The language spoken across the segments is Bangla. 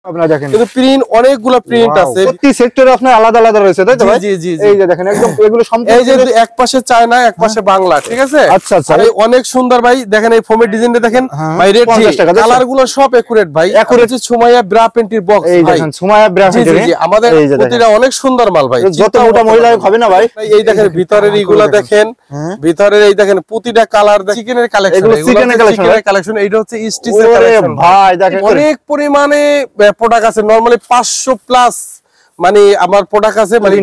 আপনারা দেখেন কিন্তু প্রিন্ট অনেকগুলো প্রিন্ট আছে, প্রতি সেক্টরে আপনার আলাদা আলাদা রয়েছে তাই তো ভাই? জি জি জি। এই যে দেখেন একদম এগুলো সম্পূর্ণ এই যে এক পাশে চায়না এক পাশে বাংলা, ঠিক আছে? আচ্ছা আচ্ছা। আর অনেক সুন্দর ভাই, দেখেন এই ফোমের ডিজাইনটা দেখেন ভাই, রেড কালার গুলো সব একুরেট ভাই, একুরেট। সুমাইয়া ব্রা প্রিন্টের বক্স এই দেখেন সুমাইয়া ব্রা প্রিন্টের, জি জি। আমাদের প্রতিটা অনেক সুন্দর মাল ভাই, যত মোটা মহিলা হবে না ভাই। এই দেখেন ভিতরের এইগুলা দেখেন, ভিতরের এই দেখেন প্রতিটা কালার চিকেনের কালেকশন, এগুলো চিকেনের কালেকশন। এইটা হচ্ছে স্টিচের কালেকশন ভাই, দেখেন অনেক পরিমাণে প্রোডাক্ট আছে, নরমালি 500 প্লাস মানে আমার প্রোডাক্ট আছে। মানে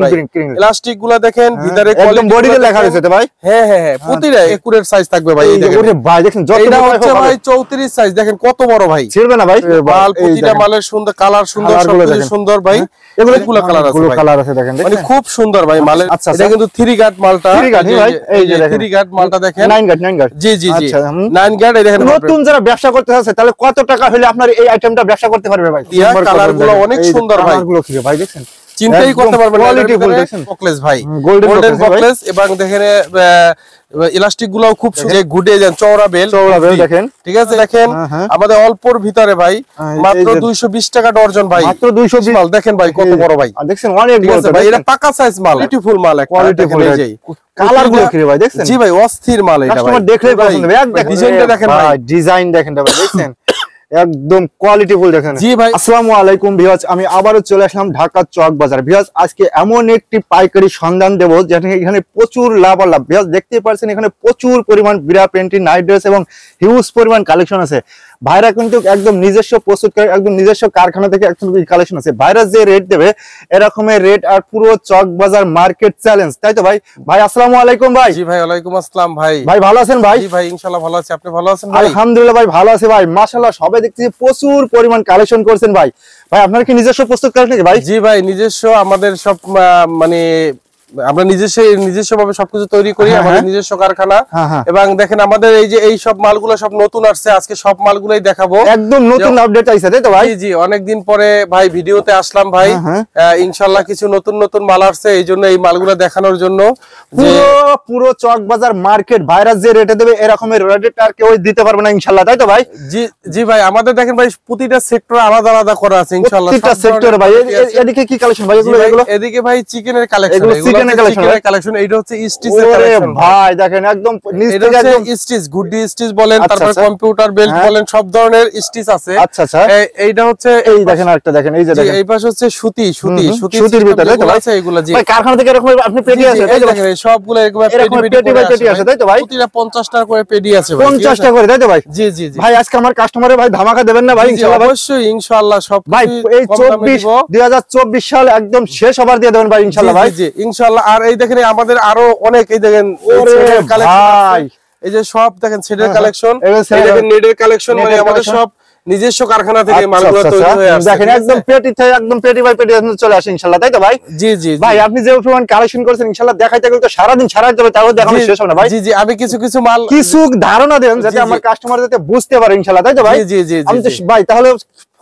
ইলাস্টিক গুলা দেখেন, ভিতরে একদম বডিতে লেখা রয়েছে তো ভাই? হ্যাঁ হ্যাঁ হ্যাঁ, প্রতিটা একুরেট সাইজ থাকবে ভাই। এই দেখেন ভাই, দেখেন যত এটা হচ্ছে ভাই 34 সাইজ, দেখেন কত বড় ভাই, ছিড়বে না ভাই? মাল প্রতিটা মালের সুন্দর কালার, সুন্দর সবকিছু সুন্দর ভাই। এগুলো কালার আছে ভাই, কালার আছে দেখেন, মানে খুব সুন্দর ভাই মালের। এটা কিন্তু 3 গার্ড মালটা, এই যে 3 গার্ড মালটা দেখেন, 9 গার্ড। জি জি জি, 9 গার্ড। এই দেখেন নতুন যারা ব্যবসা করতে চাচ্ছে তাহলে কত টাকা হলে আপনার এই আইটেমটা ব্যবসা করতে পারবে ভাই? কালার গুলো অনেক সুন্দর ভাই, কালার গুলো কি ভাই দেখেন, চিন্তাই করতে পারবেন না। কোয়ালিটি ফুল দেখেন, বকলেস ভাই, গোল্ডেন বকলেস। এবং দেখেন ইলাস্টিক গুলো খুব সুন্দর, ঘুরে যান, চওড়া বেল দেখেন, ঠিক আছে? দেখেন আমাদের অল্পর ভিতরে ভাই মাত্র 220 টাকা ডর্জন ভাই, মাত্র 220 মাল দেখেন ভাই, কত বড় ভাই দেখছেন, অনেক বড় ভাই। এটা পাকা সাইজ মাল, বিউটিফুল মাল, কোয়ালিটি ফুল। এই যে কালার গুলো কি ভাই দেখছেন? জি ভাই, অস্থির মাল। এটা ভাই কাস্টমার দেখলেই পছন্দ হবে। একদম ডিজাইনটা দেখেন ভাই, ডিজাইন দেখেন ভাই, দেখছেন একদম কোয়ালিটি ফুল দেখেন। জি ভাই, আসসালামু আলাইকুম ভিউয়ার্স, আমি আবারো চলে আসলাম ঢাকা চক বাজার। ভিউয়ার্স আজকে এমন একটি পাইকারি সন্ধান দেব যেখানে এখানে প্রচুর লাভ আর লাভ। ভিউয়ার্স দেখতে পাচ্ছেন এখানে প্রচুর পরিমাণ বিরা প্রিন্টের নাইট ড্রেস এবং হিউজ পরিমাণ কালেকশন আছে। ভাইরা কিন্তু একদম নিজস্ব প্রস্তুতকারী, একদম নিজস্ব কারখানা থেকে একদম কালেকশন আছে। ভাইরা যে রেট দেবে এরকমের রেট, আর পুরো চক বাজার মার্কেট চ্যালেঞ্জ, তাই তো ভাই? ভাই আসসালামু আলাইকুম ভাই। জি ভাই, ওয়ালাইকুম আসসালাম ভাই। ভাই ভালো আছেন ভাই? জি ভাই, ইনশাআল্লাহ ভালো আছি, আপনি ভালো আছেন ভাই? আলহামদুলিল্লাহ ভাই, ভালো আছে ভাই, মাশাআল্লাহ। সবাই দেখতেছি প্রচুর পরিমাণ কালেকশন করছেন ভাই। ভাই আপনার কি নিজস্ব প্রস্তুতকারী নাকি ভাই? জি ভাই, নিজস্ব। আমাদের সব মানে আমরা নিজস্বভাবে সবকিছু তৈরি করি, আমাদের নিজস্ব কারখানা। এবং দেখেন আমাদের এই যে এই সব মালগুলো সব নতুন আসছে, আজকে সব মালগুলাই দেখাবো, একদম নতুন আপডেট আইছে, তাই তো ভাই? জি জি, অনেকদিন পরে ভাই ভিডিওতে আসলাম ভাই। ইনশাআল্লাহ কিছু নতুন নতুন মাল আসছে, এইজন্য এই মালগুলো দেখানোর জন্য। পুরো চক বাজার মার্কেট ভাইরা যে রেটে দেবে এরকমের রেট আর কেউ দিতে পারবে না ইনশাআল্লাহ, তাই তো ভাই? জি জি ভাই, আমাদের দেখেন ভাই প্রতিটা সেক্টর আলাদা আলাদা করা আছে ইনশাআল্লাহ। প্রতিটা সেক্টর ভাই। এদিকে কি কালেকশন ভাই? এগুলো এদিকে ভাই চিকেনের কালেকশন, কালেকশন। এইটা হচ্ছে স্টিচের কালেকশন ভাই, দেখেন একদম নিচ থেকে একদম স্টিচ, গুডি স্টিচ বলেন, তারপর কম্পিউটার বেল্ট বলেন, সব ধরনের স্টিচ আছে। আচ্ছা আচ্ছা, এইটা হচ্ছে, এই দেখেন আরেকটা দেখেন, এই যে দেখেন এই পাশে হচ্ছে সুতির ভিতরে আছে এগুলা। জি ভাই, কারখানা থেকে এরকম আপনি পেডি আছে, তাই তো? দেখেন সবগুলো এরকম পেডি আছে, তাই তো ভাই? প্রতিটা 50 টাকা করে পেডি আছে ভাই, 50 টাকা করে, তাই তো ভাই? জি জি জি ভাই, আজকে আমার কাস্টমারে ভাই ধামাকা দেবেন না ভাই? ইনশাআল্লাহ অবশ্যই, ইনশাআল্লাহ। সব ভাই এই 2024 সাল একদম শেষ হবার দিয়ে দেবেন ভাই ইনশাআল্লাহ ভাই। জি ইনশাআল্লাহ। আর এই দেখেন আমাদের আরো অনেক, এই দেখেন ভাই, এই যে সব দেখেন সেটের কালেকশন, এই দেখেন নেটের কালেকশন, মানে আমাদের সব নিজস্ব কারখানা থেকে মালগুলো তৈরি হয়ে আসছে। দেখেন একদম পেটি থেকে একদম পেটি বাই পেটি চলে আসে ইনশাআল্লাহ, তাই তো ভাই? জি জি ভাই, আপনি যে পরিমাণ কালেকশন করেছেন ইনশাআল্লাহ দেখাইতে গেলে তো সারা দিন সারা যাবে, তাও দেখানো শেষ হবে না ভাই। জি জি, আমি কিছু মাল কিছু ধারণা দেন যাতে আমার কাস্টমার যাতে বুঝতে পারে ইনশাআল্লাহ, তাই তো ভাই? জি জি জি ভাই, তাহলে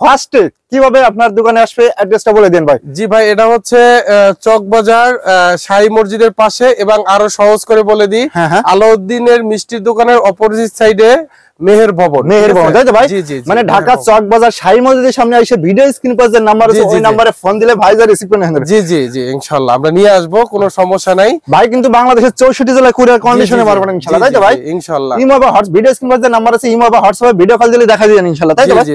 ফার্স্ট কিভাবে আপনার দোকানে আসবে অ্যাড্রেসটা বলে দেন ভাই। জি ভাই, এটা হচ্ছে চক বাজার শাহী মসজিদের পাশে, এবং আরো সহজ করে বলে দিই, আলাউদ্দিনের মিষ্টির দোকানের অপোজিট সাইডে মেহের ভবন, তাই তো ভাই? মানে ঢাকা চক বাজার শাহী মসজিদের সামনে এসে ভিডিও স্ক্রিন পাশে যে নাম্বার আছে ওই নম্বরে ফোন দিলে ভাই যা রিসিভ করে নেবেন। জি জি জি, ইনশাআল্লাহ আমরা নিয়ে আসবো, কোনো সমস্যা নাই ভাই। কিন্তু বাংলাদেশের 64 জেলায় কুরিয়ার কন্ডিশনে মারবেন ইনশাআল্লাহ, তাই তো ভাই? ইনশাআল্লাহ। ইমো বা হট ভিডিও স্ক্রিন পাশে নাম্বার আছে, ইমো বা হোয়াটসঅ্যাপে ভিডিও কল দিলে দেখা দিবেন ইনশাআল্লাহ, তাই তো ভাই?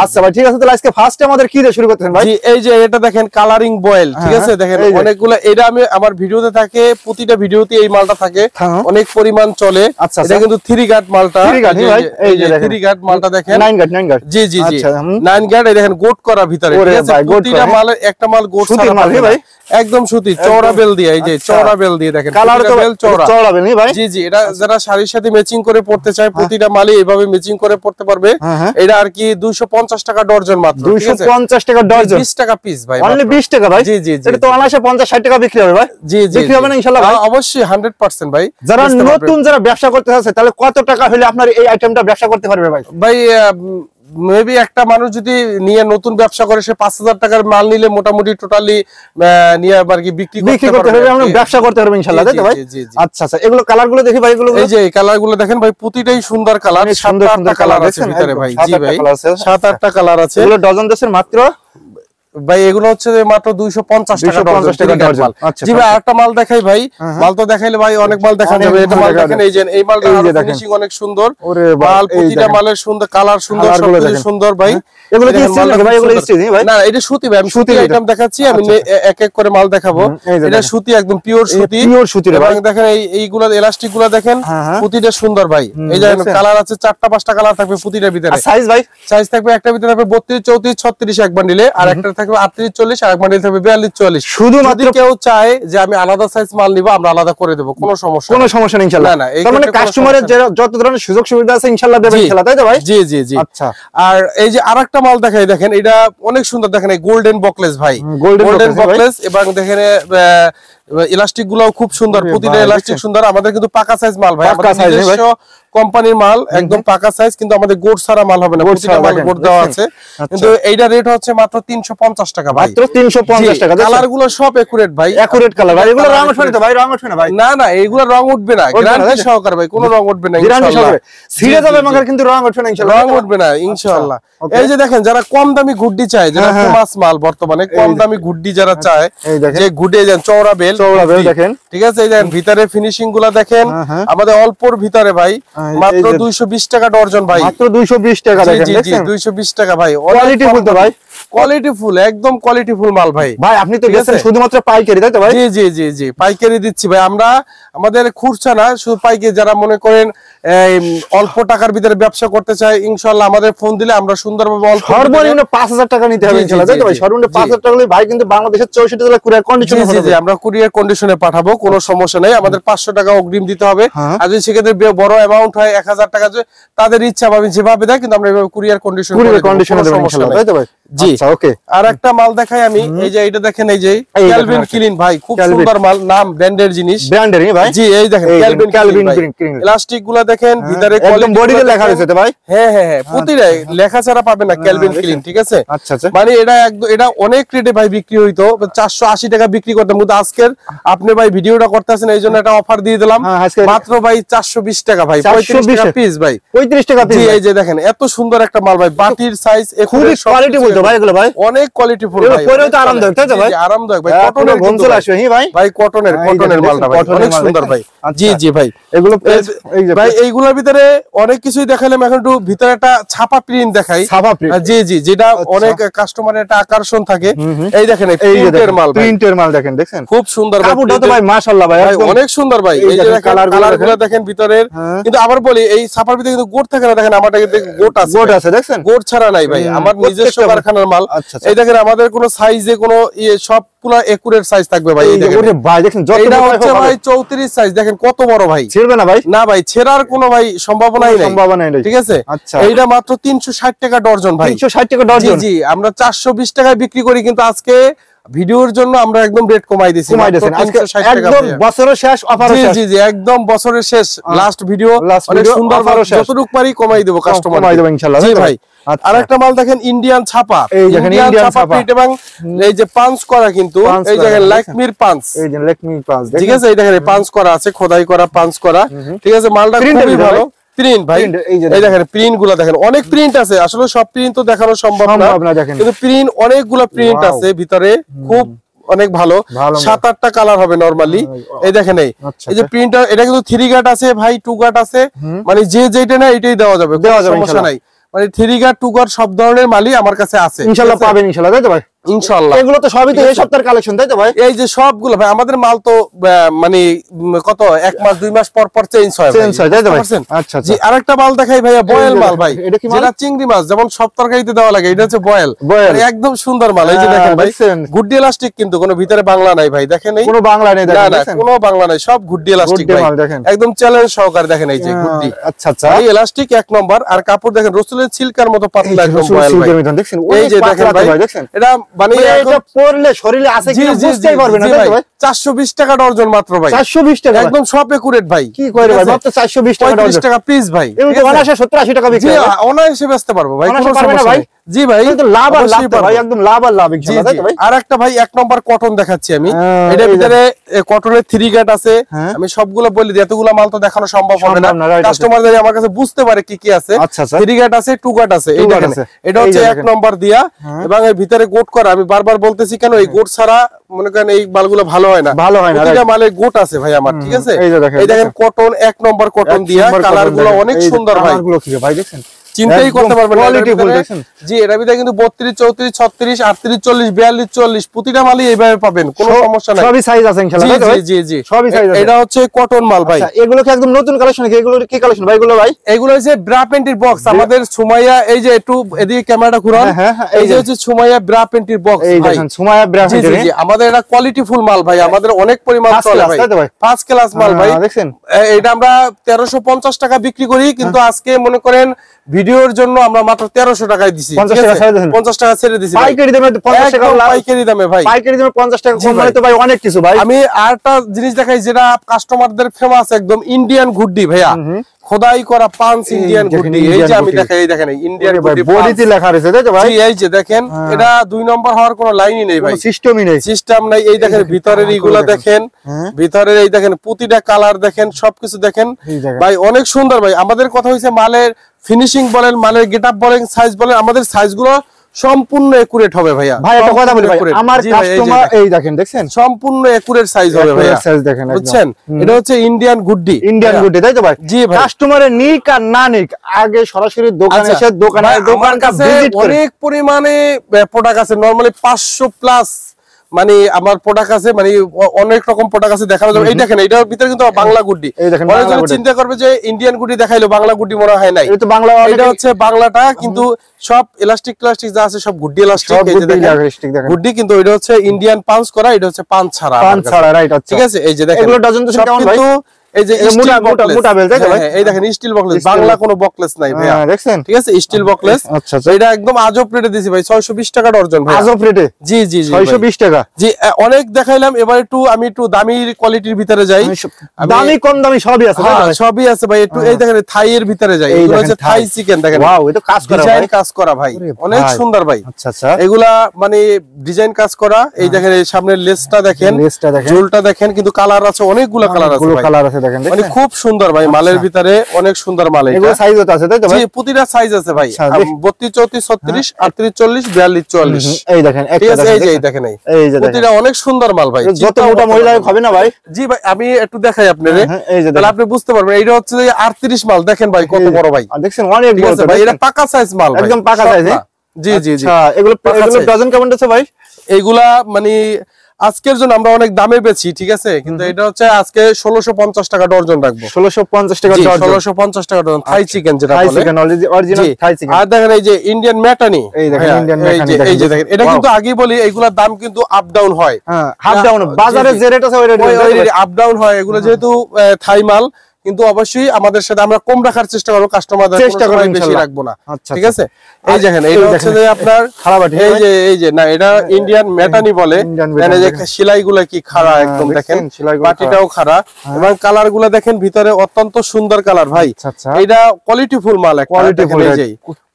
আচ্ছা ভাই, ঠিক আছে। তাহলে আজকে ফার্স্টে আমাদের কি দিয়ে শুরু করতেছেন ভাই? জি, এই যে এটা দেখেন কালারিং বয়েল, ঠিক আছে? দেখেন অনেকগুলো, এটা আমি আমার ভিডিওতে থাকে, প্রতিটা ভিডিওতে এই মালটা থাকে, অনেক পরিমাণ চলে। এটা কিন্তু 3 গার্ড মালটা, এই যে 3 গার্ড মালটা দেখেন, 9 গার্ড। জি জি জি, 9 গার্ড। এই দেখেন গোট করা ভিতরে, ঠিক আছে? প্রতিটা মালের একটা মাল গোট ছাড়া মাল ভাই, একদম সুতি চওড়া বেল দিয়ে, এই যে চওড়া বেল দিয়ে দেখেন, কালার তো বেল চওড়া বেল নি ভাই? জি জি, এটা যারা শাড়ির সাথে ম্যাচিং করে পড়তে চায় প্রতিটা মালই এইভাবে ম্যাচিং করে পড়তে পারবে। এটা আর কি 250 টাকা ডর্জন মাত্র, 250 টাকা ডর্জন, 20 টাকা পিস ভাই, অনলি 20 টাকা ভাই? জি জি জি, এটা তো অনায়াসে 50-60 টাকা বিক্রি হবে ভাই। জি জি, বিক্রি হবে না ইনশাআল্লাহ ভাই? অবশ্যই 100% ভাই। যারা নতুন যারা ব্যবসা করতে চাচ্ছে তাহলে কত টাকা হলে আপনার এই আইটেমটা ব্যবসা করতে পারবে ভাই? ভাই মেবি একটা মানুষ যদি নিয়ে নতুন ব্যবসা করে সে 5000 টাকার মাল নিলে মোটামুটি টোটালি নিয়ে আর কি বিক্রি করতে পারবে, আমরা ব্যবসা করতে পারবে ইনশাআল্লাহ, তাই তো ভাই? আচ্ছা আচ্ছা, এগুলো কালারগুলো দেখি ভাই, এগুলো এই যে এই কালারগুলো দেখেন ভাই, প্রতিটাই সুন্দর কালার, সুন্দর সুন্দর কালার আছে ভিতরে ভাই। জি ভাই 7-8টা কালার আছে। এগুলো ডজন দেশের মাত্র ভাই, এগুলো হচ্ছে মাত্র 250 টাকা ডজন। জি ভাই আরেকটা মাল দেখাই ভাই, মাল তো দেখাইলে ভাই অনেক মাল দেখা যাবে। এটা মাল দেখেন, এই যে এই মালটা ফিনিশিং অনেক সুন্দর, মাল প্রতিটা মালের সুন্দর কালার, সুন্দর সবকিছু সুন্দর ভাই। এগুলো কি স্টিচ ভাই? এগুলো স্টিচ ভাই না, এটা সুতি ভাই। আমি সুতি আইটেম দেখাচ্ছি, আমি এক এক করে মাল দেখাবো। এটা সুতি, একদম পিওর সুতি, পিওর সুতি ভাই। দেখেন এইগুলা এলাস্টিক গুলা দেখেন, প্রতিটা সুন্দর ভাই। এই যে কালার আছে 4টা-5টা কালার থাকবে প্রতিটার ভিতরে। সাইজ ভাই, সাইজ থাকবে একটা ভিতরে থাকবে 32, 34, 36 এক বান্ডিলে, আর একটা থাকবে 38, 40, আর এক বান্ডিল থাকবে 42, 44। শুধুমাত্র কেউ চায় যে আমি আলাদা সাইজ মাল নিব, আমরা আলাদা করে দেব, কোনো সমস্যা নেই ইনশাআল্লাহ। না, তার মানে কাস্টমারের যত ধরনের সুযোগ সুবিধা আছে ইনশাআল্লাহ দেবেন ইনশাআল্লাহ, তাই তো ভাই? জি জি জি। আচ্ছা, আর এই যে আরেকটা মাল দেখাই, দেখেন এটা অনেক সুন্দর, দেখেন এই গোল্ডেন বকলেস ভাই, গোল্ডেন বকলেস, এবং দেখেন ইলাস্টিক গুলাও খুব সুন্দর, প্রতিটা ইলাস্টিক সুন্দর। আমাদের কিন্তু পাকা সাইজ মাল ভাই, আমাদের নিজস্ব কোম্পানির মাল, একদম পাকা সাইজ, কিন্তু আমাদের গোট ছাড়া মাল হবে না, প্রতিটা মাল গোট দেওয়া আছে। কিন্তু এইটা রেট হচ্ছে মাত্র 350 টাকা ভাই, মাত্র 350 টাকা। কালার গুলো সব একুরেট ভাই, একুরেট কালার ভাই। এগুলো রং উঠবে না ভাই? রং উঠবে না ভাই? না না, এগুলো রং উঠবে না, গ্যারান্টি সহকারে ভাই, কোনো রং উঠবে না ইনশাআল্লাহ। ছিড়ে যাবে মাগার, কিন্তু রং উঠবে না ইনশাআল্লাহ, রং উঠবে না ইনশাআল্লাহ। এই যে দেখেন, যারা কম দামি গুড্ডি চায়, যারা ফেমাস মাল বর্তমানে কম দামি গুড্ডি যারা চায়, যে গুড্ডি দেন চওড়া বেল দেখেন, ঠিক আছে? এই দেখেন ভিতরে ফিনিশিং গুলা দেখেন, আমাদের অল্পর ভিতরে ভাই, মাত্র 220 টাকা ডজন ভাই, মাত্র 220 টাকা দেখেন। জি জি 220 টাকা ভাই, কোয়ালিটি ফুল তো ভাই, কোয়ালিটি ফুল, একদম কোয়ালিটি ফুল মাল ভাই। ভাই আপনি তো গেছেন শুধুমাত্র পাইকারি, তাই তো ভাই? জি জি জি জি, পাইকারি দিচ্ছি ভাই আমরা, আমাদের খুচরা না, শুধু পাইকারি। যারা মনে করেন অল্প টাকার ভিতরে ব্যবসা করতে চায়, ইনশাআল্লাহ আমাদের ফোন দিলে আমরা সুন্দরভাবে অল্প, সর্বনিম্ন 5000 টাকা নিতে হবে ইনশাআল্লাহ, তাই তো ভাই? সর্বনিম্ন 5000 টাকা হলে ভাই কিন্তু বাংলাদেশের 64 জেলা কুরিয়ার কন্ডিশনে হবে। জি জি, আমরা কুরিয়ার কন্ডিশনে পাঠাবো, কোনো সমস্যা নাই। আমাদের 500 টাকা অগ্রিম দিতে হবে, আর যদি সেক্ষেত্রে বড় অ্যামাউন্ট হয় 1000 টাকা, তাদের ইচ্ছা ভাবে যেভাবে দেয়, কিন্তু আমরা এভাবে কুরিয়ার কন্ডিশনে দেব ইনশাআল্লাহ, তাই তো ভাই? জি ওকে। আর একটা মাল দেখাই আমি, এই যে এটা দেখেন, এই যে ক্যালভিন ক্লিন ভাই, খুব সুন্দর মাল, নাম ব্র্যান্ডের জিনিস, ব্র্যান্ডের ভাই। জি এই দেখেন ক্যালভিন ক্লিন, ইলাস্টিক গুলা দেখেন, ভিতরে একদম বডিতে লেখা রয়েছে তো ভাই? হ্যাঁ হ্যাঁ হ্যাঁ, প্রতিটা লেখা ছাড়া পাবেন না ক্যালভিন ক্লিন, ঠিক আছে? আচ্ছা আচ্ছা, মানে এটা একদম, এটা অনেক রেটে ভাই বিক্রি হইতো, 480 টাকা বিক্রি করতাম, কিন্তু আজকের আপনি ভাই ভিডিওটা করতেছেন এই জন্য একটা অফার দিয়ে দিলাম, মাত্র ভাই 420 টাকা ভাই, 35 টাকা পিস ভাই, 35 টাকা পিস। জি এই যে দেখেন, এত সুন্দর একটা মাল ভাই, বাটির সাইজ, খুবই কোয়ালিটি বলতো ভাই, এগুলো ভাই অনেক কোয়ালিটি ফুল ভাই, পরেও তো আরামদায়ক, তাই তো ভাই? আরামদায়ক ভাই, কটনের গঞ্জল আসে ভাই, ভাই কটনের মালটা ভাই অনেক সুন্দর ভাই। জি জি ভাই, এগুলো ভাই এইগুলোর ভিতরে অনেক কিছুই দেখালাম, এখন একটু ভিতরে একটা ছাপা প্রিন্ট দেখাই। ছাপা প্রিন্ট, জি জি, যেটা অনেক কাস্টমারের একটা আকর্ষণ থাকে। এই দেখেন, এই প্রিন্টের মাল, প্রিন্টের মাল দেখেন, দেখছেন খুব সুন্দর ভাই, কাপড়টা তো ভাই মাশাআল্লাহ ভাই অনেক সুন্দর ভাই। এই যে কালারগুলো দেখেন ভিতরের, কিন্তু আবার বলি এই ছাপার ভিতরে কিন্তু গোট থাকে না, দেখেন আমারটা কিন্তু গোট আছে, গোট আছে দেখছেন, গোট ছাড়া নাই ভাই, আমার নিজস্ব কারখানার মাল। এই দেখেন আমাদের কোনো সাইজে কোনো সব পুরো একুরেট সাইজ থাকবে ভাই। এই দেখেন ভাই, দেখেন এটা হচ্ছে ভাই 34 সাইজ, দেখেন কত বড় ভাই, ছিড়বে না ভাই? না ভাই, ছেঁড়ার কোনো ভাই সম্ভাবনাই নাই, ঠিক আছে? এইটা মাত্র 360 টাকা ডজন ভাই, 360 টাকা ডজন। জি, আমরা 420 টাকায় বিক্রি করি, কিন্তু আজকে ভিডিওর জন্য আমরা একদম রেট কমাই দিয়েছি, একদম বছরের শেষ অফার। জি জি জি, একদম বছরের শেষ লাস্ট ভিডিও, অনেক সুন্দর যতটুকু পারি কমাই দেব, কাস্টমার কমাই দেব ইনশাআল্লাহ। জি ভাই, আরেকটা মাল দেখেন, ইন্ডিয়ান ছাপা, এই দেখেন ইন্ডিয়ান ছাপা প্রিন্ট, এবং এই যে পাঞ্চ করা, কিন্তু এই দেখেন লাকমির পাঞ্চ, এই যে লাকমির পাঞ্চ, ঠিক আছে? এই দেখেন পাঞ্চ করা আছে, খোদাই করা পাঞ্চ করা, ঠিক আছে? মালটা খুবই ভালো প্রিন্ট ভাই। এই দেখেন প্রিন্ট গুলা দেখেন, অনেক প্রিন্ট আছে, আসলে সব প্রিন্ট তো দেখানো সম্ভব না, কিন্তু প্রিন্ট অনেকগুলা প্রিন্ট আছে ভিতরে, খুব অনেক ভালো। 7-8টা কালার হবে নরমালি। এই দেখেন, এই যে প্রিন্টার, এটা কিন্তু 3 গাট আছে ভাই, 2 গাট আছে, মানে যে যেটা না এটাই দেওয়া যাবে, সমস্যা নাই। মানে 3 গাট 2 গাট সব ধরনের মালই আমার কাছে আছে, ইনশাআল্লাহ পাবেন ইনশাআল্লাহ, তাই তো ভাই? ইনশাআল্লাহ। এগুলো তো সবই তো এই সপ্তাহের কালেকশন, তাই তো ভাই? এই যে সবগুলো ভাই আমাদের মাল তো মানে কত 1 মাস 2 মাস পর পর চেঞ্জ হয়, তাই তো ভাই? আচ্ছা আচ্ছা। জি, আরেকটা মাল দেখাই ভাইয়া, বয়েল মাল ভাই, যেটা চিংড়ি মাছ যেমন সব তরকারিতে দেওয়া লাগে, এটা হচ্ছে বয়েল, একদম সুন্দর মাল। এই যে দেখেন ভাই, গুড্ডি ইলাস্টিক, কিন্তু কোনো ভিতরে বাংলা নাই ভাই, দেখেন এই কোনো বাংলা নেই, দেখেন না, কোনো বাংলা নাই, সব গুড্ডি ইলাস্টিক ভাই, একদম চ্যালেঞ্জ সহকারে দেখেন, এই যে গুড্ডি। আচ্ছা আচ্ছা, এই ইলাস্টিক 1 নম্বর, আর কাপড় দেখেন রসুলের সিল্কার মতো পাতলা, একদম বয়েল ভাই, দেখেন। এই যে দেখেন ভাই, এটা মানে এটা পরলে শরীরে আছে কিনা বুঝতেই পারবে না তাই ভাই 420 টাকা ডজন মাত্র ভাই 420 টাকা একদম সব একুরেট ভাই কি কইরে ভাই মাত্র 420 টাকা ডজন 35 টাকা পিস ভাই এমনি অনায়াসে 70 80 টাকা বিক্রি হয় অনায়াসে বেচতে পারবো ভাই কোনো সমস্যা ভাই জি ভাই কিন্তু লাভ আর লাভ ভাই একদম লাভ আর লাভ ইনশাআল্লাহ তাই ভাই আর একটা ভাই এক নাম্বার কটন দেখাচ্ছি আমি এটার ভিতরে কটনের 3 গ্রেড আছে আমি সবগুলো বলি দিই এতগুলো মাল তো দেখানো সম্ভব হবে না কাস্টমার যদি আমার কাছে বুঝতে পারে কি কি আছে 3 গ্রেড আছে 2 গ্রেড আছে এই দেখেন এটা হচ্ছে এক নাম্বার দিয়া এবং এর ভিতরে গোট করা আমি বারবার বলতেছি কেন এই গোট ছাড়া মনে করেন এই মালগুলো ভালো হয় না প্রতিটা মালে গোট আছে ভাই আমার ঠিক আছে এই দেখেন কটন এক নাম্বার কটন দিয়া কালারগুলো অনেক সুন্দর ভাই কালারগুলো কি ভাই দেখেন চিন্তাই করতে পারবেন কোয়ালিটি ফুল দেখেন জি এর ভিতরে কিন্তু 32 34 36 38 40 42 40 প্রতিটা মালই এইভাবে পাবেন কোনো সমস্যা নাই সবই সাইজ আছে ইনশাআল্লাহ জি জি জি সবই সাইজ আছে এটা হচ্ছে কটন মাল ভাই আচ্ছা এগুলো কি একদম নতুন কালেকশন নাকি এগুলো কি কালেকশন ভাই এগুলো ভাই এগুলো হচ্ছে ব্রা প্যান্টির বক্স আমাদের সুমাইয়া এই যে একটু এদিকে ক্যামেরাটা ঘুরান এই যে হচ্ছে সুমাইয়া ব্রা প্যান্টির বক্স এই দেখেন সুমাইয়া ব্রা প্যান্টি জি জি আমাদের এটা কোয়ালিটি ফুল মাল ভাই আমাদের অনেক পরিমাণ চলে ভাই ফার্স্ট ক্লাস মাল ভাই দেখেন এটা আমরা 1350 টাকা বিক্রি করি কিন্তু আজকে মনে করেন ভিডিওর জন্য আমরা মাত্র 1300 টাকায় দিছি 50 টাকা ছেড়ে দিছি পাইকারি দামে 50 টাকা পাইকারি দামে ভাই পাইকারি দামে 50 টাকা কম মানে তো ভাই অনেক কিছু ভাই আমি আরেকটা জিনিস দেখাই যেটা কাস্টমারদের ফেমাস একদম ইন্ডিয়ান গুড্ডি ভাইয়া খোদাই করা পাঁচ ইন্ডিয়ান গুড্ডি এই যে আমি দেখাই এই দেখেন ইন্ডিয়ান গুড্ডি বডিতে লেখা রয়েছে তাই তো ভাই এই যে দেখেন এটা 2 নম্বর হওয়ার কোনো লাইনই নেই ভাই সিস্টেমই নেই সিস্টেম নাই এই দেখেন ভিতরের এইগুলা দেখেন ভিতরের এই দেখেন প্রতিটা কালার দেখেন সবকিছু দেখেন ভাই অনেক সুন্দর ভাই আমাদের কথা হইছে মালের ফিনিশিং বলেন মালের গেটআপ বলেন সাইজ বলেন আমাদের সাইজগুলো সম্পূর্ণ একুরেট হবে ভাইয়া ভাই একটা কথা বলি ভাই আমার কাস্টমার এই দেখেন দেখছেন সম্পূর্ণ একুরেট সাইজ হবে ভাইয়া সাইজ দেখেন বুঝছেন এটা হচ্ছে ইন্ডিয়ান গুড্ডি তাই তো ভাই জি ভাই কাস্টমারের নিক আর না নিক আগে সরাসরি দোকানে এসে দোকানটা ভিজিট করে অনেক পরিমাণে প্রোডাক্ট আছে নরমালি 500 প্লাস মানে আমার প্রোডাক্ট আছে মানে অনেক রকম প্রোডাক্ট আছে দেখানো যাবে এই দেখেন এটার ভিতরে কিন্তু বাংলা গুড্ডি অনেকজন চিন্তা করবে যে ইন্ডিয়ান গুডি দেখাইলো বাংলা গুডি মনে হয় নাই এটা বাংলা এটা হচ্ছে বাংলাটা কিন্তু সব ইলাস্টিক প্লাস্টিক যা আছে সব গুডি ইলাস্টিক এই যে দেখেন গুডি কিন্তু এটা হচ্ছে ইন্ডিয়ান পাঞ্চ করা এটা হচ্ছে পাঞ্চ ছাড়া রাইট ঠিক আছে এই যে দেখেন এগুলো ডজন তো কেমন ভাই এই যে মোটা বেল তাই তো ভাই এই দেখেন স্টিল বকলেস বাংলা কোনো বকলেস নাই ভাই দেখছেন ঠিক আছে স্টিল বকলেস আচ্ছা এটা একদম আজব রেটে দিছি ভাই 620 টাকা ডজন ভাই আজব রেটে জি জি জি 620 টাকা জি অনেক দেখাইলাম এবার একটু আমি একটু দামি কোয়ালিটির ভিতরে যাই দামি কম দামি সবই আছে সবই আছে ভাই একটু এই দেখেন থাই এর ভিতরে যাই এগুলো হচ্ছে থাই চিকেন দেখেন ওয়াও এটা কাজ করা ডিজাইন কাজ করা ভাই অনেক সুন্দর ভাই আচ্ছা আচ্ছা এগুলা মানে ডিজাইন কাজ করা এই দেখেন এই সামনের লেসটা দেখেন ঝুলটা দেখেন কিন্তু কালার আছে অনেকগুলো কালার আছে ভাই কালার আছে দেখেন মানে খুব সুন্দর ভাই মালের ভিতরে অনেক সুন্দর মাল এগুলো সাইজও আছে তাই তো ভাই জি প্রতিটা সাইজ আছে ভাই 32 34 36 38 40 42 44 এই দেখেন এই যে এই দেখেন এই যে প্রতিটা অনেক সুন্দর মাল ভাই যত মোটা মহিলা হবে না ভাই জি ভাই আমি একটু দেখাই আপনারে তাহলে আপনি বুঝতে পারবেন এইটা হচ্ছে 38 মাল দেখেন ভাই কত বড় ভাই দেখছেন অনেক বড় ভাই এটা পাকা সাইজ মাল ভাই একদম পাকা সাইজ জি জি জি আচ্ছা এগুলো ডজন কেমন আছে ভাই এইগুলা মানে আজকের জন্য আমরা অনেক দামে বেচি ঠিক আছে কিন্তু এটা হচ্ছে আজকে 1650 টাকা ডজন রাখবো 1650 টাকা ডজন 1650 টাকা ডজন থাই চিকেন যেটা বলে Thai chicken original Thai chicken আর দেখেন এই যে ইন্ডিয়ান ম্যাটানি এই দেখেন ইন্ডিয়ান ম্যাটানি এই যে দেখেন এটা কিন্তু আগেই বলি এইগুলা দাম কিন্তু আপ ডাউন হয় হ্যাঁ আপ ডাউন বাজারে যে রেট আছে ওই রেট আপ ডাউন হয় এগুলো যেহেতু থাই মাল কিন্তু অবশ্যই আমাদের সাথে আমরা কম রাখার চেষ্টা করব কাস্টমারদের চেষ্টা করব বেশি রাখবো না আচ্ছা ঠিক আছে এই দেখেন এটা হচ্ছে যে আপনার খারাবাটি এই যে না এটা ইন্ডিয়ান ম্যাটানি বলে মানে যে সেলাইগুলো কি খাড়া একদম দেখেন বাটিটাও খাড়া এবং কালারগুলো দেখেন ভিতরে অত্যন্ত সুন্দর কালার ভাই এটা কোয়ালিটিফুল মাল একটা কোয়ালিটিফুল এই যে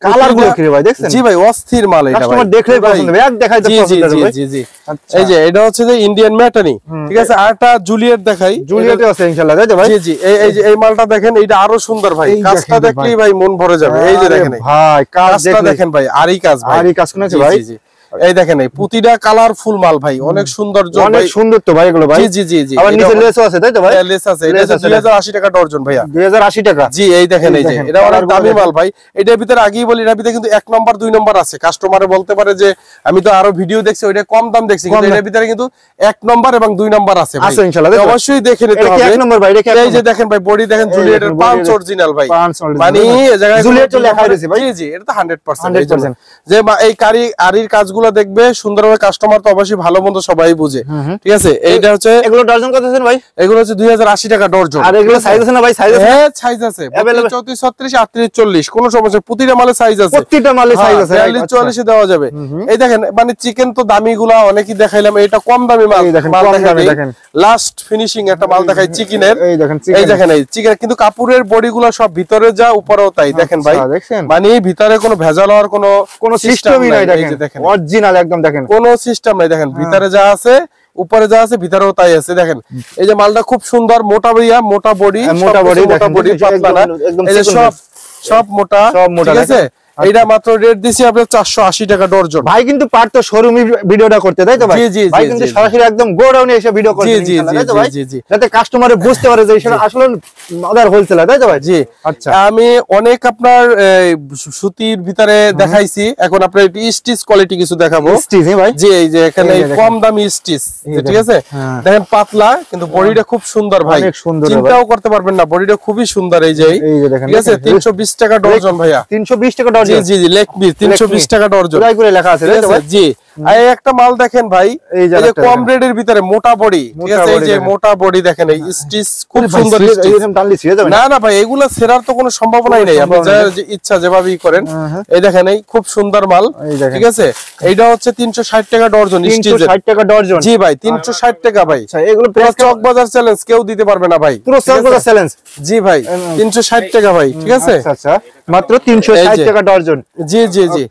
কালারগুলো কি ভাই দেখছেন জি ভাই অস্থির মাল এটা কাস্টমার দেখলেই পছন্দ হবে এক দেখাইতে পছন্দ হবে জি জি এই যে এটা হচ্ছে যে ইন্ডিয়ান ম্যাটানি ঠিক আছে আরটা জুলিয়েট দেখাই জুলিয়েটও আছে ইনশাআল্লাহ তাই তো ভাই জি জি এই যে এই মালটা দেখেন এটা আরো সুন্দর ভাই কাজটা দেখলেই ভাই মন ভরে যাবে এই যে দেখেন ভাই কাজটা দেখেন ভাই আরই কাজ ভাই আরই কাজ কোন আছে ভাই জি জি এই দেখেন এই প্রতিটা কালারফুল মাল ভাই অনেক সুন্দর অনেক সুন্দর তো ভাই এগুলো ভাই জি জি জি আবার নিচে লেসও আছে তাই তো ভাই লেস আছে এটা 2080 টাকা ডজন ভাইয়া 2080 টাকা জি এই দেখেন এই যে এটা অনেক দামি মাল ভাই এটার ভিতরে আগেই বলি এটার ভিতরে কিন্তু 1 নাম্বার 2 নাম্বার আছে কাস্টমারে বলতে পারে যে আমি তো আরো ভিডিও দেখছি ওইটা কম দাম দেখছি কিন্তু এটার ভিতরে কিন্তু 1 নাম্বার এবং 2 নাম্বার আছে ভাই আছে ইনশাআল্লাহ অবশ্যই দেখে নিতে হবে 1 নাম্বার ভাই এই যে দেখেন ভাই বডি দেখেন জুলিয়েটের পাঁচ অরিজিনাল ভাই মানে এই জায়গায় জুলিয়েট লেখা রয়েছে ভাই জি জি এটা তো 100% যে এই আরির কাজগুলো মালগুলো দেখবে সুন্দরভাবে, কাস্টমার তো অবশ্যই ভালো মন্দ সবাই বুঝে, ঠিক আছে। এইটা হচ্ছে, এগুলো ডজন কত আছেন ভাই? এগুলো হচ্ছে 2080 টাকা ডজন। আর এগুলো সাইজ আছে না ভাই? সাইজ আছে? হ্যাঁ সাইজ আছে, 34, 36, 38, 40, কোনো সমস্যা, প্রতিটা মালে সাইজ আছে, প্রতিটা মালে সাইজ আছে, 42, 44 এ দেওয়া যাবে। এই দেখেন মানে চিকেন তো দামিগুলা অনেকই দেখাইলাম, এটা কম দামি মাল, দেখেন লাস্ট ফিনিশিং একটা মাল দেখাই চিকেনের। এই দেখেন এই চিকেন, কিন্তু কাপড়ের বডিগুলো সব ভিতরে যা উপরেও তাই, দেখেন ভাই, মানে ভিতরে কোনো ভেজাল হওয়ার কোনো সিস্টেমই নাই, দেখেন অরিজিনাল একদম, দেখেন কোনো সিস্টেম নাই, দেখেন ভিতরে যা আছে উপরে যা আছে ভিতরেও তাই আছে। দেখেন এই যে মালটা খুব সুন্দর, মোটা বড়িয়া, মোটা বডি, পাতলা না, এই যে সব মোটা, ঠিক আছে। এইটা মাত্র রেট দিছি আপনাদের 480 টাকা ডজন। ভাই কিন্তু পারতো শোরুমে ভিডিওটা করতে, তাই তো ভাই? ভাই কিন্তু সরাসরি একদম গোডাউনে এসে ভিডিও করতে, তাই তো ভাই? যাতে কাস্টমারে বুঝতে পারে যে এটা আসলে মাদার হোলসেলার, তাই তো ভাই? জি আচ্ছা। আমি অনেক আপনার সুতির ভিতরে দেখাইছি, এখন আপনার স্টিচ কোয়ালিটি কিছু দেখাবো। স্টিচ ভাই? জি, এই যে এখানে কম দামি স্টিচ, ঠিক আছে। দেখেন পাতলা কিন্তু বডিটা খুব সুন্দর ভাই, অনেক সুন্দর, চিন্তাও করতে পারবেন না, বডিটা খুবই সুন্দর। এই যে ঠিক আছে, 320 টাকা ডজন ভাইয়া, 320 টাকা ডজন। জি জি জি, লেগ পিস 320 টাকা ডজন, পুরাই করে লেখা আছে, তাই তো ভাই? জি। আর একটা মাল দেখেন ভাই, এই যে কম রেটের ভিতরে মোটা বডি, ঠিক আছে, এই যে মোটা বডি দেখেন, এই স্টিচ খুব সুন্দর স্টিচ। না না ভাই, এগুলা সেরার তো কোনো সম্ভাবনাই নেই, আপনি যা ইচ্ছা যেভাবেই করেন। এই দেখেন এই খুব সুন্দর মাল, ঠিক আছে। এইটা হচ্ছে 360 টাকা ডজন, 360 টাকা ডজন। জি ভাই 360 টাকা ভাই। আচ্ছা, এগুলো চক বাজার চ্যালেঞ্জ, কেউ দিতে পারবে না ভাই, পুরো চক বাজার চ্যালেঞ্জ। জি ভাই 360 টাকা ভাই, ঠিক আছে। আচ্ছা, মাত্র 360 টাকা ডজন। জি জি জি।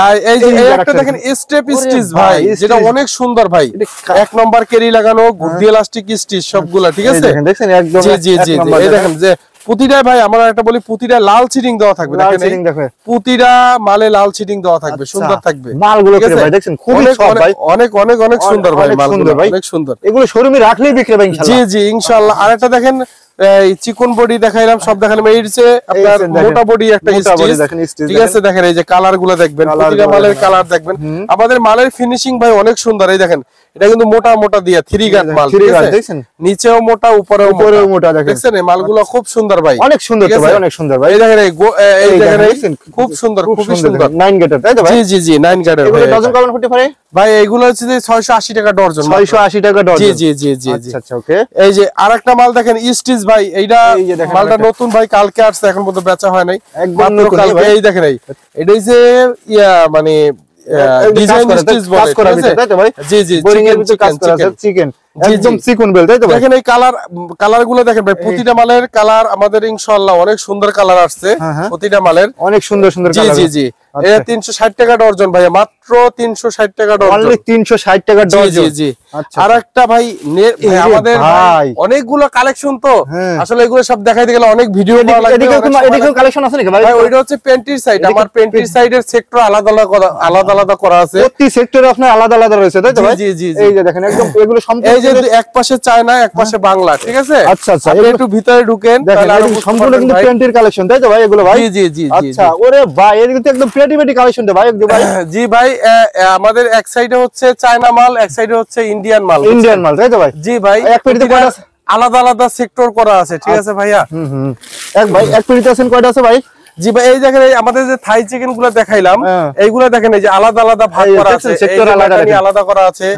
আর এই যে একটা দেখেন স্টেপ স্টিচ ভাই, যেটা অনেক সুন্দর ভাই, এক নম্বর কেরি লাগানো, গুড় ইলাস্টিক স্টিচ সবগুলা, ঠিক আছে। দেখেন একদম, জি জি জি। এই দেখেন যে প্রতিটা ভাই, আমরা একটা বলি প্রতিটা লাল সিটিং দেওয়া থাকবে, দেখেন প্রতিটা মালে লাল সিটিং দেওয়া থাকবে, সুন্দর থাকবে মালগুলো। ভাই দেখেন খুবই সব ভাই, অনেক অনেক অনেক সুন্দর ভাই মালগুলো, অনেক সুন্দর। এগুলো শোরুমে রাখলেই বিক্রি হবে ইনশাআল্লাহ। জি জি ইনশাআল্লাহ। আরেকটা দেখেন এই চিকন বডি দেখাইলাম, সব দেখালাম, এই যে আপনার মোটা বডি একটা স্টিচ, ঠিক আছে। দেখেন এই যে কালার গুলো দেখবেন, প্রতিটা মালের কালার দেখবেন। আমাদের মালের ফিনিশিং ভাই অনেক সুন্দর। এই দেখেন এটা কিন্তু মোটা মোটা দিয়া 3 গাট মাল, ঠিক আছে, নিচেও মোটা উপরেও মোটা, দেখছেন এই মালগুলো খুব সুন্দর ভাই, অনেক সুন্দর তো ভাই, অনেক সুন্দর ভাই। এই দেখেন এই দেখেন খুব সুন্দর, খুবই সুন্দর 9 গাটের, তাই তো ভাই? জি জি জি 9 গাটের ভাই। এগুলো ডজন কেমন হতে পারে ভাই? এগুলো হচ্ছে যে 680 টাকা ডজন, 680 টাকা ডজন। জি জি জি জি। আচ্ছা আচ্ছা, ওকে। এই যে আরেকটা মাল দেখেন স্টিচ ভাই, এইটা মালটা নতুন ভাই, কালকে আসছে, এখন পর্যন্ত বেচা হয় নাই, একদম কালকে। এই দেখেন এটা যে মানে ডিজাইন স্টিচ বলে, কাজ করা আছে, তাই তো ভাই? জি জি, বোরিং এর ভিতর কাজ করা আছে, চিকেন একদম চিকন বেল, তাই তো ভাই? দেখেন এই কালার গুলো দেখেন ভাই, প্রতিটা মালের কালার আমাদের ইনশাআল্লাহ অনেক সুন্দর কালার আসছে, প্রতিটা মালের অনেক সুন্দর সুন্দর কালার। জি জি জি। এটা 360 টাকা ডজন ভাই, মাত্র 360 টাকা ডজন, অনলি 360 টাকা ডজন। জি জি। আরেকটা ভাই আমাদের অনেকগুলো কালেকশন, তো আসলে এগুলো সব দেখাইতে গেলে অনেক ভিডিও করা লাগবে। এদিকেও কালেকশন আছে নাকি ভাই? ওইটা হচ্ছে প্যান্টির সাইড, আমার প্যান্টির সাইডের সেক্টর আলাদা আলাদা করা আছে, প্রতি সেক্টরে আপনার আলাদা আলাদা রয়েছে, তাই তো ভাই? জি জি। এই যে দেখেন একদম এগুলো সম্পূর্ণ, এই যে এক পাশে চায়না, এক পাশে বাংলা, ঠিক আছে। আচ্ছা আচ্ছা, একটু ভিতরে ঢুকেন, তাহলে আরো সম্পূর্ণ কিন্তু প্যান্টির কালেকশন, তাই তো ভাই এগুলো ভাই? জি জি জি। আচ্ছা, ওরে ভাই এর কিন্তু একদম পেটি কালেকশন তো ভাই, একদম ভাই। জি ভাই, আমাদের এক সাইডে হচ্ছে চায়না মাল, এক সাইডে হচ্ছে ইন্ডিয়ান মাল, তাই তো ভাই? জি ভাই, এক পেটিতে আলাদা আলাদা সেক্টর করা আছে, ঠিক আছে ভাইয়া? এক ভাই এক পেটিতে আছেন কয়টা আছে ভাই? জি ভাই, এই দেখেন আমাদের যে থাই চিকেন গুলো দেখাইলাম, এইগুলো দেখেন এই যে আলাদা আলাদা ভাগ করা আছে, সেক্টর আলাদা করা আছে,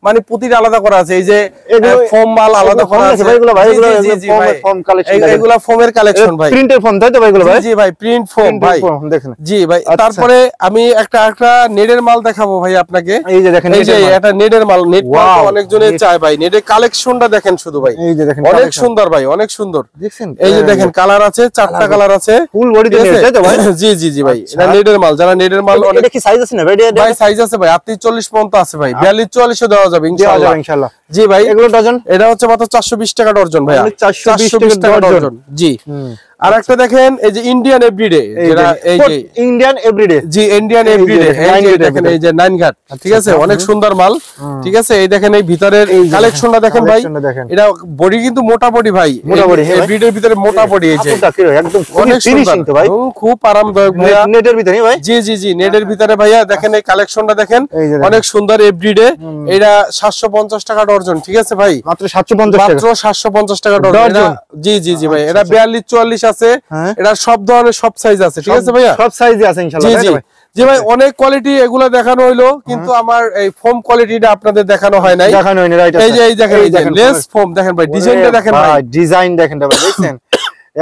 মানে প্রতিটা আলাদা করা আছে। এই যে ফোম মাল আলাদা করা আছে, এগুলো ভাই ফোম কালেকশন, এগুলো ফোমের কালেকশন ভাই, প্রিন্টের ফোম, তাই তো ভাই? এগুলো ভাই জি ভাই, প্রিন্ট ফোম ভাই, দেখেন। জি ভাই, তারপরে আমি একটা নেটের মাল দেখাবো ভাই আপনাকে। এই যে দেখেন, এই যে এটা নেটের মাল, নেট মাল অনেক জনে চায় ভাই, নেটের কালেকশনটা দেখেন শুধু ভাই, এই যে দেখেন অনেক সুন্দর ভাই, অনেক সুন্দর, দেখেন। এই যে দেখেন কালার আছে, 4টা কালার আছে, ফুল বডি জি জি জি ভাই, এটা নেটের মাল, যারা নেটের মাল, এটা কি সাইজ আছে না ভাই? ভাই সাইজ আছে ভাই, 38-40 পর্যন্ত আছে ভাই, 42-44 দেওয়া যাবে ইনশাআল্লাহ। জি ভাই, এগুলো ডজন, এটা হচ্ছে মাত্র 420 টাকা ডজন ভাই, 420 টাকা ডজন। জি। আর একটা দেখেন এই যে ইন্ডিয়ান এভরিডে, যেটা এই যে ইন্ডিয়ান এভরিডে, জি ইন্ডিয়ান এভরিডে, এই যে দেখেন এই যে 9 ঘাট, ঠিক আছে, অনেক সুন্দর মাল, ঠিক আছে। এই দেখেন এই ভিতরের কালেকশনটা দেখেন ভাই, এটা বডি কিন্তু মোটা বডি ভাই, মোটা বডি, এভরিডের ভিতরে মোটা বডি, এই যে একদম অনেক ফিনিশিং তো ভাই, খুব আরামদায়ক ভাইয়া, নেটের ভিতরে ভাই। জি জি জি, নেটের ভিতরে ভাইয়া, দেখেন এই কালেকশনটা দেখেন, অনেক সুন্দর এভরিডে। এটা 750 টাকা ডজন, ঠিক আছে ভাই? মাত্র 750 টাকা, মাত্র 750 টাকা ডজন। জি জি জি ভাই, এটা 42-44 আছে, এটা সব ধরনের সব সাইজ আছে, ঠিক আছে ভাইয়া? সব সাইজে আছে ইনশাআল্লাহ। জি জি জি ভাই অনেক কোয়ালিটি এগুলা দেখানো হইলো, কিন্তু আমার এই ফোম কোয়ালিটিটা আপনাদের দেখানো হয় নাই। এই যে এই দেখেন, এই যে লেস ফোম দেখেন ভাই, ডিজাইনটা দেখেন ভাই, ডিজাইন দেখেন ভাই, দেখছেন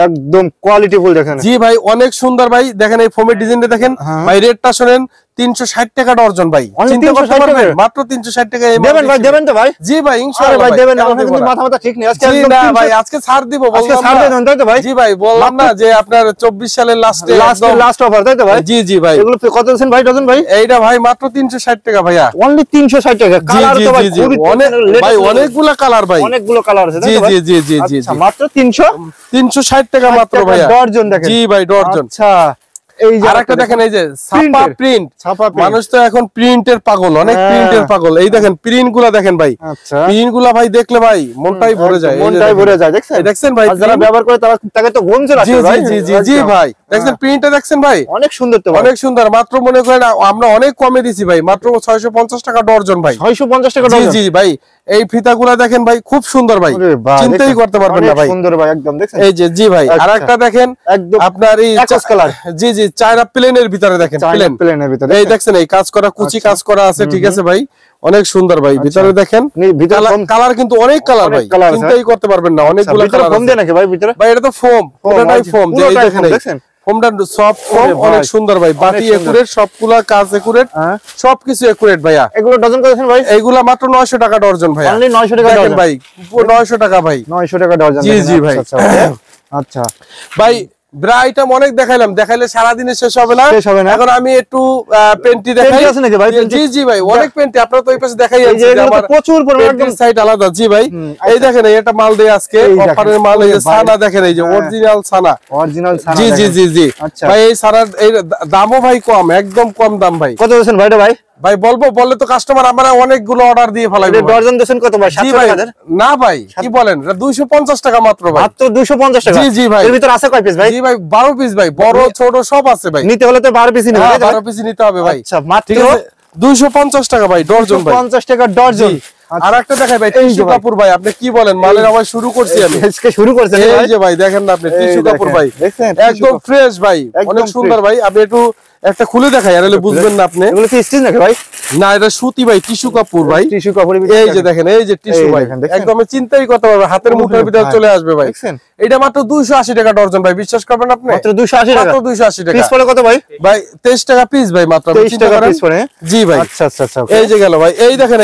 একদম কোয়ালিটিফুল দেখেন। জি ভাই অনেক সুন্দর ভাই, দেখেন এই ফোমের ডিজাইনটা দেখেন ভাই। রেটটা শুনেন 360 টাকা ডর্জন ভাই, চিন্তা করতে পারবেন মাত্র 360 টাকা। দেবেন ভাই, দেবেন তো ভাই? জি ভাই ইনশাআল্লাহ ভাই দেবেন, আমার কিন্তু মাথা ঠিক নেই আজকে। না ভাই আজকে ছাড় দিব, বললাম ছাড় দেন তাই তো ভাই? জি ভাই বললাম না যে আপনার 24 সালের লাস্ট অফার তাই তো ভাই? জি জি ভাই। এগুলো কত দিবেন ভাই ডজন ভাই? এইটা ভাই মাত্র 360 টাকা ভাইয়া, অনলি 360 টাকা। কালার তো ভাই খুবই অনেক ভাই, অনেকগুলো কালার ভাই, অনেকগুলো কালার আছে তাই তো ভাই? জি জি জি জি। আচ্ছা মাত্র 360 টাকা মাত্র ভাইয়া, ডর্জন দেখেন। জি ভাই ডর্জন। আচ্ছা এই যে আরেকটা দেখেন, এই যে ছাপা প্রিন্ট, মানুষ তো এখন প্রিন্টের পাগল, অনেক প্রিন্টের পাগল। এই দেখেন প্রিন্ট গুলা দেখেন ভাই, প্রিন্ট গুলা ভাই দেখলে ভাই মনটাই ভরে যায়, মনটাই ভরে যায়। দেখছেন ভাই, যারা ব্যবহার করে তাকে তো ঘুম চলে আসে ভাই। জি জি জি ভাই, দেখছেন প্রিন্টটা দেখছেন ভাই, অনেক সুন্দর তো, অনেক সুন্দর। মাত্র মনে করেন আমরা অনেক কমে দিছি ভাই, মাত্র 650 টাকা ডর্জন ভাই, 650 টাকা ডর্জন। জি জি ভাই এই ফিতাগুলা দেখেন ভাই খুব সুন্দর ভাই, চিন্তাই করতে পারবেন না ভাই, সুন্দর ভাই একদম। দেখছেন এই যে জি ভাই আরেকটা দেখেন একদম আপনার এই কালার, জি জি চায়না প্লেনের ভিতরে দেখেন, প্লেনের ভিতরে এই দেখছেন এই কাজ করা, কুচি কাজ করা আছে, ঠিক আছে ভাই অনেক সুন্দর ভাই। ভিতরে দেখেন কালার কিন্তু অনেক কালার ভাই, চিন্তাই করতে পারবেন না, অনেকগুলো কালার। ফোম দেয় নাকি ভাই ভিতরে? ভাই এটা তো ফোম, পুরোটাই ফোম। এই দেখেন ফোমটা সফট ফোম, অনেক সুন্দর ভাই। বাটি একুরেট, সবগুলা কাজ একুরেট, সবকিছু একুরেট ভাইয়া। এগুলো ডজন কত ভাই? এগুলা মাত্র 900 টাকা ডজন ভাই, অনলি 900 টাকা ডজন ভাই, 900 টাকা ভাই, 900 টাকা ডজন। জি জি ভাই। আচ্ছা ভাই ব্রা আইটেম অনেক দেখাইলাম, দেখাইলে সারা দিনে শেষ হবে না। এখন আমি একটু পেন্টি দেখাই। আছে নাকি ভাই? জি জি ভাই অনেক পেন্টি, আপনারা তো ওই পাশে দেখাই আছে, আমার প্রচুর পরিমাণে একদম সাইড আলাদা। জি ভাই এই দেখেন এটা মাল দেই আজকে, অফারের মাল। এই যে সানা দেখেন, এই যে অরিজিনাল সানা, অরিজিনাল সানা। জি জি জি জি ভাই এই সানার এই দামও ভাই কম, একদম কম দাম ভাই। কত দিবেন ভাইটা ভাই? ভাই বলবো, বললে তো কাস্টমার আমরা অনেকগুলো অর্ডার দিয়ে ফেলাইবো। ডজন দেন কত ভাই? 700 টাকা। না ভাই কি বলেন, এটা 250 টাকা মাত্র ভাই, মাত্র 250 টাকা। জি জি ভাই। এর ভিতর আছে কয় পিস ভাই? জি ভাই 12 পিস ভাই, বড় ছোট সব আছে ভাই। নিতে হলে তো 12 পিসই নিতে হবে, 12 পিসই নিতে হবে ভাই। আচ্ছা মাত্র 250 টাকা ভাই ডজন ভাই, 250 টাকা ডজন। আর একটা দেখাই ভাই টিস্যু কাপড় ভাই, আপনি কি বলেন, মালের আবার শুরু করছি আমি, আজকে শুরু করছেন এই যে ভাই দেখেন না আপনি টিস্যু কাপড় ভাই, একদম ফ্রেশ ভাই, অনেক সুন্দর ভাই। আপনি একটু একটা খুলে দেখাই, আর হলে বুঝবেন না আপনি। এগুলো কি স্টিচ নাকি ভাই? না এটা সুতি ভাই, টিস্যু কাপড় ভাই, টিস্যু কাপড়। এই যে দেখেন, এই যে টিস্যু ভাই, একদম চিন্তাই করতে পারবে, হাতের মুঠোর ভিতরে চলে আসবে ভাই। এটা মাত্র 280 টাকা ডজন ভাই, বিশ্বাস করবেন আপনি? মাত্র 280 টাকা, মাত্র 280 টাকা। পিস পড়ে কত ভাই? ভাই 23 টাকা পিস ভাই, মাত্র 23 টাকা পিস পড়ে। জি ভাই। আচ্ছা আচ্ছা আচ্ছা এই যে গেল ভাই, এই দেখেন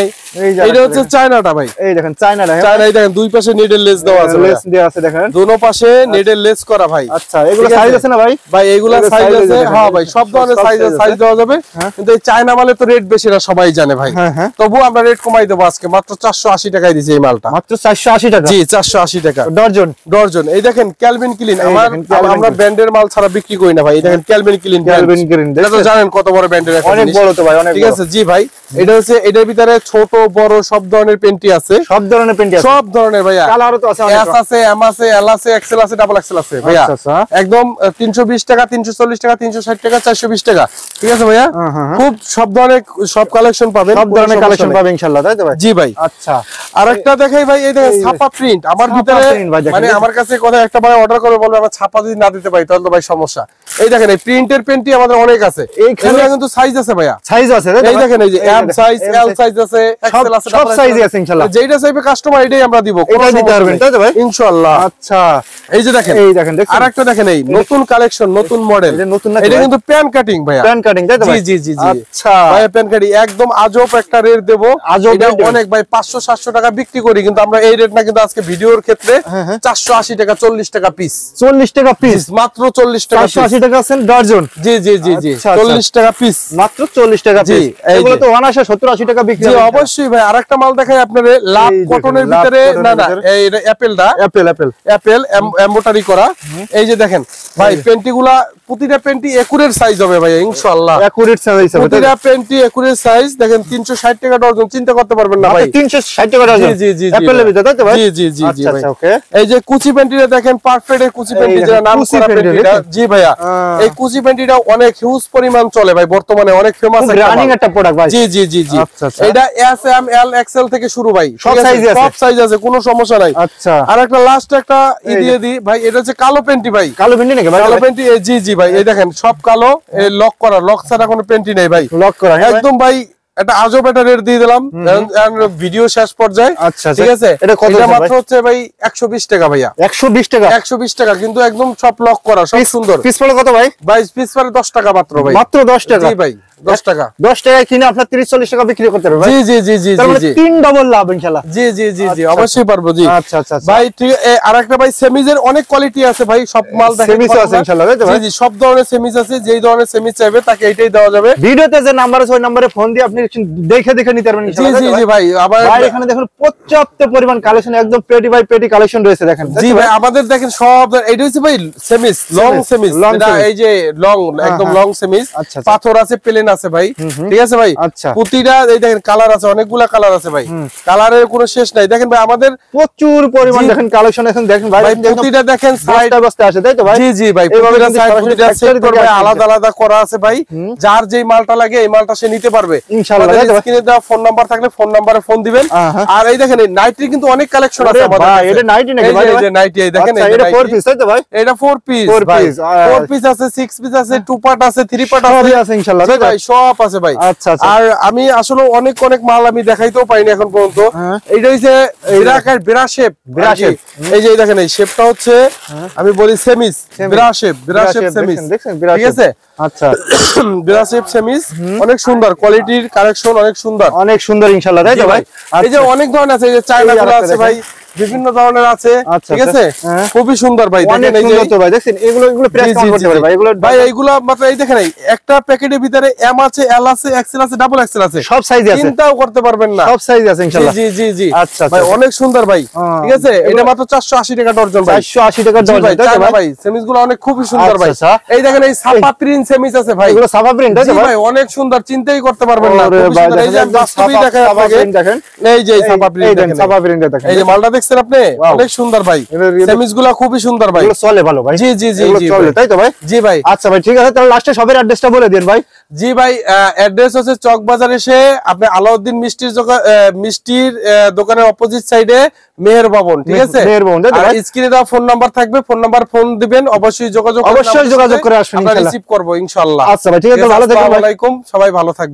এইটা হচ্ছে চায়নাটা ভাই, এই দেখেন চায়নাটা, চায়না। এই দেখেন দুই পাশে নিডল লেস দেওয়া আছে, লেস দেওয়া আছে দেখেন, দুনো পাশে নিডল লেস করা ভাই। আচ্ছা এগুলো সাইজ আছে না ভাই? ভাই এগুলা সাইজ আছে, হ্যাঁ ভাই সব ধরনের সাইজ দেওয়া যাবে, কিন্তু এই চায়না মালে তো রেট বেশি না, সবাই জানে ভাই। তবু আমরা রেট কমাই দেবো আজকে, মাত্র 480 টাকায় দিছি এই মালটা, মাত্র 480 টাকা। জি 480 টাকা ডজন, ডজন। এই দেখেন ক্যালভিন ক্লিন, আমরা ব্র্যান্ডের মাল ছাড়া বিক্রি করি না ভাই। এই দেখেন ক্যালভিন ক্লিন, ক্যালভিন ক্লিন এটা তো জানেন কত বড় ব্র্যান্ডের, অনেক বড় তো ভাই, অনেক। ঠিক আছে জি ভাই, এটা হচ্ছে এটার ভিতরে ছোট বড় সব ধরনের পেন্টি আছে, সব ধরনের পেন্টি আছে, সব ধরনের ভাইয়া। কালারও তো আছে, এস আছে, এম আছে, এল আছে, এক্সেল আছে, ডাবল এক্সেল আছে ভাইয়া। একদম 320 টাকা, 340 টাকা, 360 টাকা, 420 টাকা। ঠিক আছে ভাইয়া, খুব সব ধরনের সব কালেকশন পাবেন, সব ধরনের কালেকশন পাবেন ইনশাআল্লাহ, তাই তো ভাই? জি ভাই। আচ্ছা আরেকটা দেখাই ভাই, এই দেখেন ছাপা প্রিন্ট। আমার ভিতরে মানে আমার কাছে কথা একটা ভাই অর্ডার করে বলবে আমরা ছাপা যদি না দিতে পারি তাহলে তো ভাই সমস্যা। এই দেখেন এই প্রিন্টের পেন্টি আমাদের অনেক আছে, এইখানে কিন্তু সাইজ আছে ভাইয়া, সাইজ আছে। এই দেখেন এই যে এম সাইজ, এল সাইজ আছে, এক্সেল আছে, সব সাইজই আছে ইনশাআল্লাহ। যেটা চাইবে কাস্টমার এটাই আমরা দিব, এটা দিতে পারবেন তাই তো ভাই? ইনশাআল্লাহ। আচ্ছা এই যে দেখেন, এই দেখেন আরেকটা দেখেন, এই নতুন কালেকশন, নতুন মডেল, এটা কিন্তু প্যান কাটিং ভাইয়া, প্যান কাটিং তাই তো ভাই? জি জি জি। আচ্ছা ভাই প্যান কাটিং একদম আজব একটা রেট দেব, এটা অনেক ভাই 500-700 টাকা বিক্রি করি, কিন্তু আমরা এই রেট না, কিন্তু আজকে ভিডিওর ক্ষেত্রে 480 টাকা, 40 টাকা পিস, 40 টাকা পিস, মাত্র 40 টাকা, 480 টাকা আছেন ডজন। জি জি জি জি 40 টাকা পিস, মাত্র 40 টাকা পিস। এগুলো তো 180-70-80 টাকা বিক্রি। জি অবশ্যই ভাই। আরেকটা মাল দেখাই আপনাদের, লাভ কটনের ভিতরে, না না এটা অ্যাপেলটা, অ্যাপেল এমব্রয়ডারি করা। এই যে দেখেন ভাই পেন্টিগুলা, প্রতিটা পেন্টি একুরেট সাইজ হবে ভাই ইনশাআল্লাহ, একুরেট সাইজ হবে, প্রতিটা পেন্টি একুরেট সাইজ। দেখেন 360 টাকা ডজন, চিন্তা করতে পারবেন না ভাই, 360 টাকা ডজন। জি জি জি অ্যাপেলের ভিতরে তাই তো ভাই? জি জি জি জি ভাই। ওকে এই যে কুচি পেন্টিটা দেখেন, পারফেক্ট কুচি পেন্টি, যেটা নাম করা পেন্টিটা। জি ভাইয়া এই কুচি পেন্টিটা অনেক হিউজ পরিমাণ চলে ভাই, বর্তমানে অনেক ফেমাস রানিং একটা প্রোডাক্ট ভাই। জি জি জি জি এটা এস এম এল এক্সেল থেকে শুরু ভাই, সব সাইজ আছে, সব সাইজ আছে, কোনো সমস্যা নাই। আচ্ছা আর একটা লাস্ট একটা দিয়ে দি ভাই, এটা হচ্ছে কালো পেন্টি ভাই, কালো পেন্টি নাকি ভাই? কালো পেন্টি জি জি ভাই। ভাই, এই দেখেন সব কালো, এই লক করা, লক ছাড়া কোনো পেন্টি নেই ভাই, লক করা একদম ভাই। এটা আজব একটা রেট দিয়ে দিলাম ভিডিও শেষ পর্যায়ে। আচ্ছা ঠিক আছে, এটা কত? এটা মাত্র হচ্ছে ভাই 120 টাকা ভাইয়া। 120 টাকা? 120 টাকা, কিন্তু একদম সব লক করা, সব সুন্দর। পিস পড়ে কত ভাই? ভাই পিস পড়ে 10 টাকা মাত্র ভাই, মাত্র 10 টাকা? জি ভাই 10 টাকা। 10 টাকায় কিনে আপনার 30-40 টাকা বিক্রি করতে পারবেন। জি জি জি জি জি, 3 ডাবল লাভ ইনশাআল্লাহ। জি জি জি জি, অবশ্যই পারবো। জি আচ্ছা আচ্ছা ভাই, ঠিক। আরেকটা ভাই, সেমিজের অনেক কোয়ালিটি আছে ভাই, সব মাল দেখেন, সেমিজ আছে ইনশাআল্লাহ, তাই তো ভাই? জি জি, সব ধরনের সেমিজ আছে, যেই ধরনের সেমিজ চাইবে তাকে এইটাই দেওয়া যাবে। ভিডিওতে যে নাম্বার আছে ওই নম্বরে ফোন দিয়ে আপনি দেখে দেখে নিতে পারবেন ইনশাআল্লাহ। জি জি জি ভাই, আবার ভাই এখানে দেখুন পর্যাপ্ত পরিমাণ কালেকশন, একদম পেটি বাই পেটি কালেকশন রয়েছে দেখেন। জি ভাই, আমাদের দেখেন সব, এটা হচ্ছে ভাই সেমিজ, লং সেমিজ, এটা এই যে লং, একদম লং সেমিজ, পাথর আছে, প্লেন আছে ভাই, ঠিক আছে ভাই। আচ্ছা, প্রতিটা এই দেখেন কালার আছে, অনেকগুলা কালার আছে ভাই, কালারের কোনো শেষ নাই। দেখেন ভাই আমাদের প্রচুর পরিমাণ দেখেন কালেকশন, এখন দেখেন ভাই প্রতিটা দেখেন সাইড অবস্থা আছে, তাই তো ভাই? জি জি ভাই, প্রতিটা সাইড প্রতিটা সেট করে ভাই আলাদা আলাদা করা আছে ভাই, যার যেই মালটা লাগে এই মালটা সে নিতে পারবে ইনশাআল্লাহ। স্ক্রিনে দেওয়া ফোন নাম্বার থাকলে ফোন নাম্বারে ফোন দিবেন। আর এই দেখেন এই নাইটির কিন্তু অনেক কালেকশন আছে আমাদের কাছে। এটা নাইটি নাকি ভাই? এই যে নাইটি, এই দেখেন, এটা 4 পিস তাই তো ভাই? এটা 4 পিস ভাই, 4 পিস আছে, 6 পিস আছে, 2 পার্ট আছে, 3 পার্ট আছে, সবই আছে ইনশাআল্লাহ তাই ভাই, সব আছে ভাই। আচ্ছা আচ্ছা। আর আমি আসলে অনেক অনেক মাল আমি দেখাইতেও পাইনি এখন পর্যন্ত। এইটা হচ্ছে বিরাকার বিরা শেপ, বিরা শেপ। এই যে দেখেন এই শেপটা হচ্ছে আমি বলি সেমিস, বিরা শেপ, বিরা শেপ সেমিস, দেখেন বিরা শেপ, ঠিক আছে? আচ্ছা, বিরা শেপ সেমিস, অনেক সুন্দর কোয়ালিটির কালেকশন, অনেক সুন্দর, অনেক সুন্দর ইনশাআল্লাহ তাই তো ভাই? এই যে অনেক ধরনের আছে, এই যে চায়না গুলো আছে ভাই, বিভিন্ন ধরনের আছে, ঠিক আছে? খুবই সুন্দর ভাই, দেখেন এই যে তো ভাই দেখেন এগুলো প্রেস কাউন্ট করতে পারে ভাই, এগুলো ভাই এইগুলো মাত্র এই দেখেন একটা প্যাকেটের ভিতরে এম আছে, এল আছে, এক্সেল আছে, ডাবল এক্সেল আছে, সব সাইজ আছে, চিন্তাও করতে পারবেন না, সব সাইজ আছে ইনশাআল্লাহ। জি জি জি, আচ্ছা ভাই অনেক সুন্দর ভাই, ঠিক আছে? এটা মাত্র 480 টাকা ডজন ভাই, 480 টাকা ডজন ভাই, তাই তো ভাই? সেমিস গুলো অনেক খুবই সুন্দর ভাই। এই দেখেন এই সাফা প্রিন্ট সেমিস আছে ভাই, এগুলো সাফা প্রিন্ট তাই তো ভাই? অনেক সুন্দর, চিন্তাই করতে পারবেন না, খুবই সুন্দর। এই যে বাস্তবিক দেখেন আপনাকে, এই যে সাফা প্রিন্ট দেখেন, সাফা প্রিন্ট দেখেন, এই যে মালটা দেখছেন আপনি, অনেক সুন্দর ভাই, সেমিস গুলো খুবই সুন্দর ভাই, এগুলো চলে ভালো ভাই। জি জি জি জি, চলে তাই তো ভাই? জি ভাই। আচ্ছা ভাই ঠিক আছে, তাহলে লাস্টে সবের অ্যাড্রেসটা বলে দেন ভাই। জি ভাই, অ্যাড্রেস হচ্ছে চক বাজার এসে আপনি আলাউদ্দিন মিষ্টির দোকানের অপোজিট সাইডে মেহের ভবন, ঠিক আছে? মেহের ভবন, আর স্ক্রিনে দেওয়া ফোন নাম্বার থাকবে, ফোন নাম্বার ফোন দিবেন, অবশ্যই যোগাযোগ করে আসবেন, আমরা রিসিভ করব ইনশাআল্লাহ। আচ্ছা ভাই ঠিক আছে, ভালো থাকবেন। আসসালামু আলাইকুম, সবাই ভালো থাকবেন।